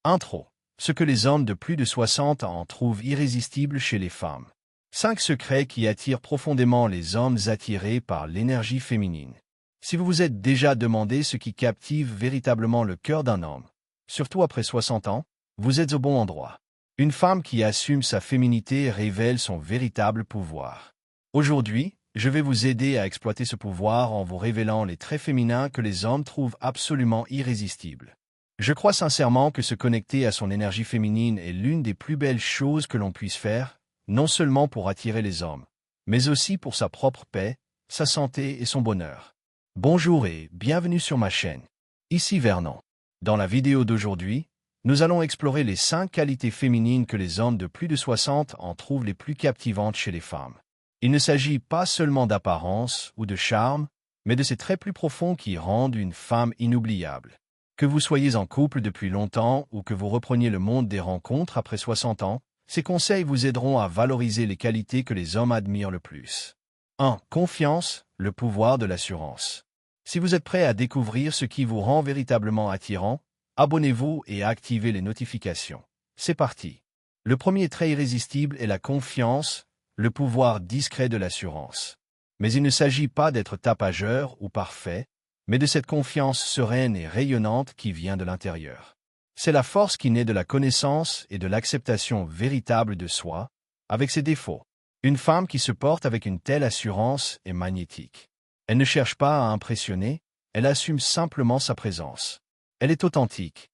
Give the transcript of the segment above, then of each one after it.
Intro. Ce que les hommes de plus de 60 ans trouvent irrésistible chez les femmes. 5 secrets qui attirent profondément les hommes attirés par l'énergie féminine. Si vous vous êtes déjà demandé ce qui captive véritablement le cœur d'un homme, surtout après 60 ans, vous êtes au bon endroit. Une femme qui assume sa féminité révèle son véritable pouvoir. Aujourd'hui, je vais vous aider à exploiter ce pouvoir en vous révélant les traits féminins que les hommes trouvent absolument irrésistibles. Je crois sincèrement que se connecter à son énergie féminine est l'une des plus belles choses que l'on puisse faire, non seulement pour attirer les hommes, mais aussi pour sa propre paix, sa santé et son bonheur. Bonjour et bienvenue sur ma chaîne. Ici Vernon. Dans la vidéo d'aujourd'hui, nous allons explorer les 5 qualités féminines que les hommes de plus de 60 ans trouvent les plus captivantes chez les femmes. Il ne s'agit pas seulement d'apparence ou de charme, mais de ces traits plus profonds qui rendent une femme inoubliable. Que vous soyez en couple depuis longtemps ou que vous repreniez le monde des rencontres après 60 ans, ces conseils vous aideront à valoriser les qualités que les hommes admirent le plus. 1. Confiance, le pouvoir de l'assurance. Si vous êtes prêt à découvrir ce qui vous rend véritablement attirant, abonnez-vous et activez les notifications. C'est parti. Le premier trait irrésistible est la confiance, le pouvoir discret de l'assurance. Mais il ne s'agit pas d'être tapageur ou parfait, mais de cette confiance sereine et rayonnante qui vient de l'intérieur. C'est la force qui naît de la connaissance et de l'acceptation véritable de soi, avec ses défauts. Une femme qui se porte avec une telle assurance est magnétique. Elle ne cherche pas à impressionner, elle assume simplement sa présence. Elle est authentique,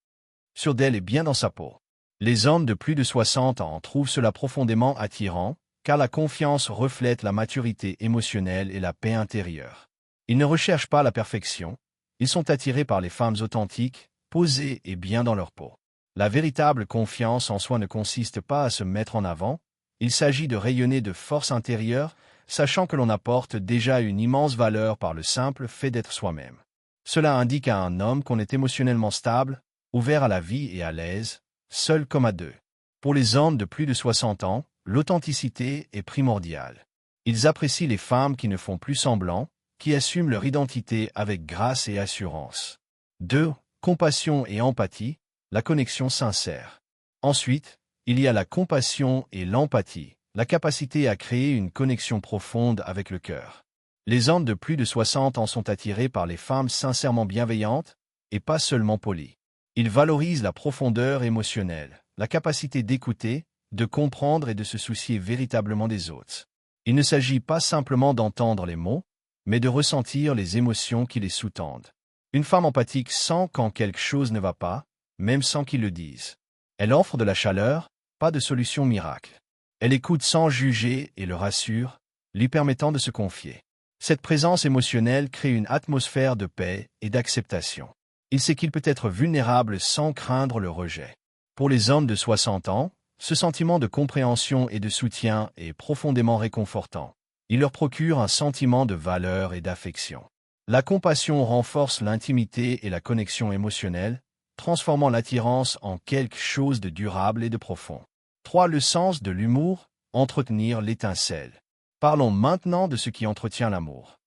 sûre d'elle et bien dans sa peau. Les hommes de plus de 60 ans trouvent cela profondément attirant, car la confiance reflète la maturité émotionnelle et la paix intérieure. Ils ne recherchent pas la perfection, ils sont attirés par les femmes authentiques, posées et bien dans leur peau. La véritable confiance en soi ne consiste pas à se mettre en avant, il s'agit de rayonner de force intérieure, sachant que l'on apporte déjà une immense valeur par le simple fait d'être soi-même. Cela indique à un homme qu'on est émotionnellement stable, ouvert à la vie et à l'aise, seul comme à deux. Pour les hommes de plus de 60 ans, l'authenticité est primordiale. Ils apprécient les femmes qui ne font plus semblant, qui assument leur identité avec grâce et assurance. 2. Compassion et empathie, la connexion sincère. Ensuite, il y a la compassion et l'empathie, la capacité à créer une connexion profonde avec le cœur. Les hommes de plus de 60 ans sont attirés par les femmes sincèrement bienveillantes et pas seulement polies. Ils valorisent la profondeur émotionnelle, la capacité d'écouter, de comprendre et de se soucier véritablement des autres. Il ne s'agit pas simplement d'entendre les mots, mais de ressentir les émotions qui les sous-tendent. Une femme empathique sent quand quelque chose ne va pas, même sans qu'ils le disent. Elle offre de la chaleur, pas de solution miracle. Elle écoute sans juger et le rassure, lui permettant de se confier. Cette présence émotionnelle crée une atmosphère de paix et d'acceptation. Il sait qu'il peut être vulnérable sans craindre le rejet. Pour les hommes de 60 ans, ce sentiment de compréhension et de soutien est profondément réconfortant. Il leur procure un sentiment de valeur et d'affection. La compassion renforce l'intimité et la connexion émotionnelle, transformant l'attirance en quelque chose de durable et de profond. 3. Le sens de l'humour, entretenir l'étincelle. Parlons maintenant de ce qui entretient l'amour.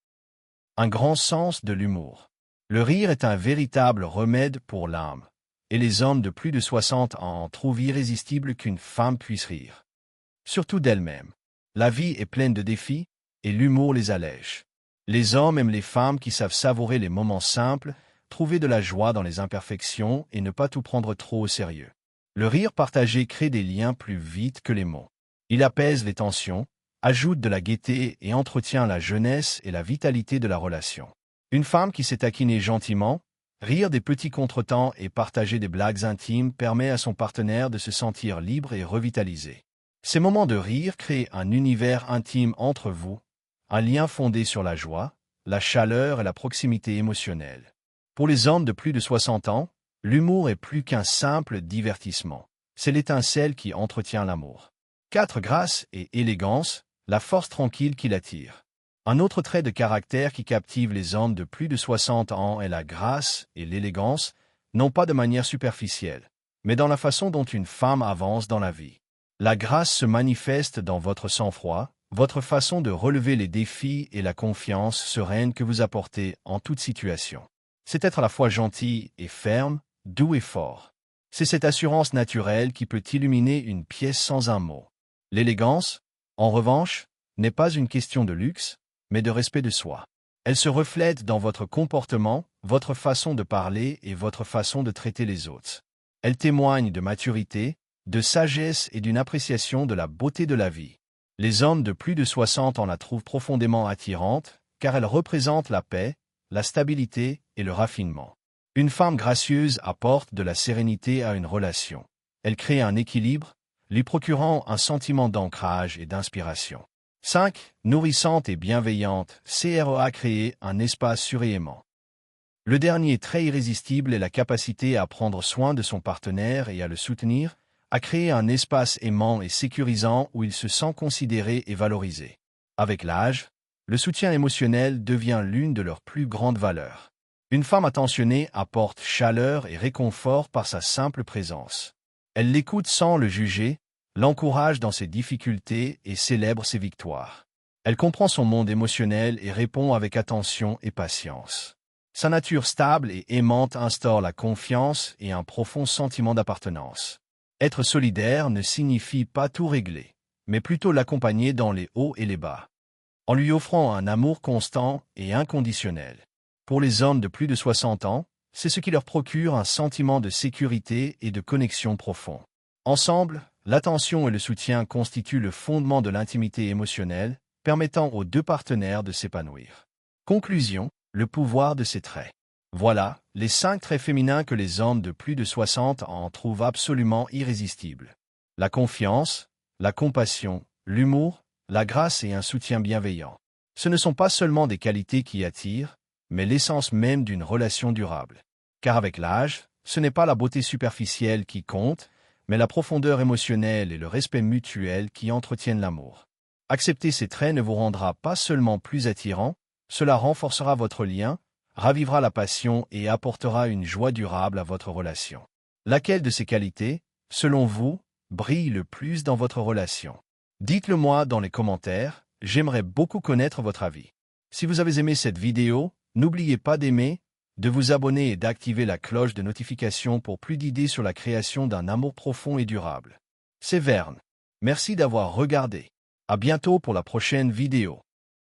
Un grand sens de l'humour. Le rire est un véritable remède pour l'âme, et les hommes de plus de 60 ans trouvent irrésistible qu'une femme puisse rire. Surtout d'elle-même. La vie est pleine de défis, et l'humour les allège. Les hommes aiment les femmes qui savent savourer les moments simples, trouver de la joie dans les imperfections et ne pas tout prendre trop au sérieux. Le rire partagé crée des liens plus vite que les mots. Il apaise les tensions, ajoute de la gaieté et entretient la jeunesse et la vitalité de la relation. Une femme qui sait taquiner gentiment, rire des petits contretemps et partager des blagues intimes permet à son partenaire de se sentir libre et revitalisé. Ces moments de rire créent un univers intime entre vous, un lien fondé sur la joie, la chaleur et la proximité émotionnelle. Pour les hommes de plus de 60 ans, l'humour est plus qu'un simple divertissement. C'est l'étincelle qui entretient l'amour. 4. Grâce et élégance, la force tranquille qui l'attire. Un autre trait de caractère qui captive les hommes de plus de 60 ans est la grâce et l'élégance, non pas de manière superficielle, mais dans la façon dont une femme avance dans la vie. La grâce se manifeste dans votre sang-froid, votre façon de relever les défis et la confiance sereine que vous apportez en toute situation. C'est être à la fois gentil et ferme, doux et fort. C'est cette assurance naturelle qui peut illuminer une pièce sans un mot. L'élégance, en revanche, n'est pas une question de luxe, mais de respect de soi. Elle se reflète dans votre comportement, votre façon de parler et votre façon de traiter les autres. Elle témoigne de maturité, de sagesse et d'une appréciation de la beauté de la vie. Les hommes de plus de 60 ans la trouvent profondément attirante, car elle représente la paix, la stabilité et le raffinement. Une femme gracieuse apporte de la sérénité à une relation. Elle crée un équilibre, lui procurant un sentiment d'ancrage et d'inspiration. 5. Nourrissante et bienveillante, CREA créer un espace suréaimant. Le dernier trait irrésistible est la capacité à prendre soin de son partenaire et à le soutenir, à créer un espace aimant et sécurisant où il se sent considéré et valorisé. Avec l'âge, le soutien émotionnel devient l'une de leurs plus grandes valeurs. Une femme attentionnée apporte chaleur et réconfort par sa simple présence. Elle l'écoute sans le juger, l'encourage dans ses difficultés et célèbre ses victoires. Elle comprend son monde émotionnel et répond avec attention et patience. Sa nature stable et aimante instaure la confiance et un profond sentiment d'appartenance. Être solidaire ne signifie pas tout régler, mais plutôt l'accompagner dans les hauts et les bas, en lui offrant un amour constant et inconditionnel. Pour les hommes de plus de 60 ans, c'est ce qui leur procure un sentiment de sécurité et de connexion profond. Ensemble, l'attention et le soutien constituent le fondement de l'intimité émotionnelle, permettant aux deux partenaires de s'épanouir. Conclusion, le pouvoir de ces traits. Voilà, les 5 traits féminins que les hommes de plus de 60 ans trouvent absolument irrésistibles. La confiance, la compassion, l'humour, la grâce et un soutien bienveillant. Ce ne sont pas seulement des qualités qui attirent, mais l'essence même d'une relation durable. Car avec l'âge, ce n'est pas la beauté superficielle qui compte, mais la profondeur émotionnelle et le respect mutuel qui entretiennent l'amour. Accepter ces traits ne vous rendra pas seulement plus attirant, cela renforcera votre lien, ravivera la passion et apportera une joie durable à votre relation. Laquelle de ces qualités, selon vous, brille le plus dans votre relation? Dites-le moi dans les commentaires, j'aimerais beaucoup connaître votre avis. Si vous avez aimé cette vidéo, n'oubliez pas d'aimer, de vous abonner et d'activer la cloche de notification pour plus d'idées sur la création d'un amour profond et durable. C'est Verne. Merci d'avoir regardé. À bientôt pour la prochaine vidéo.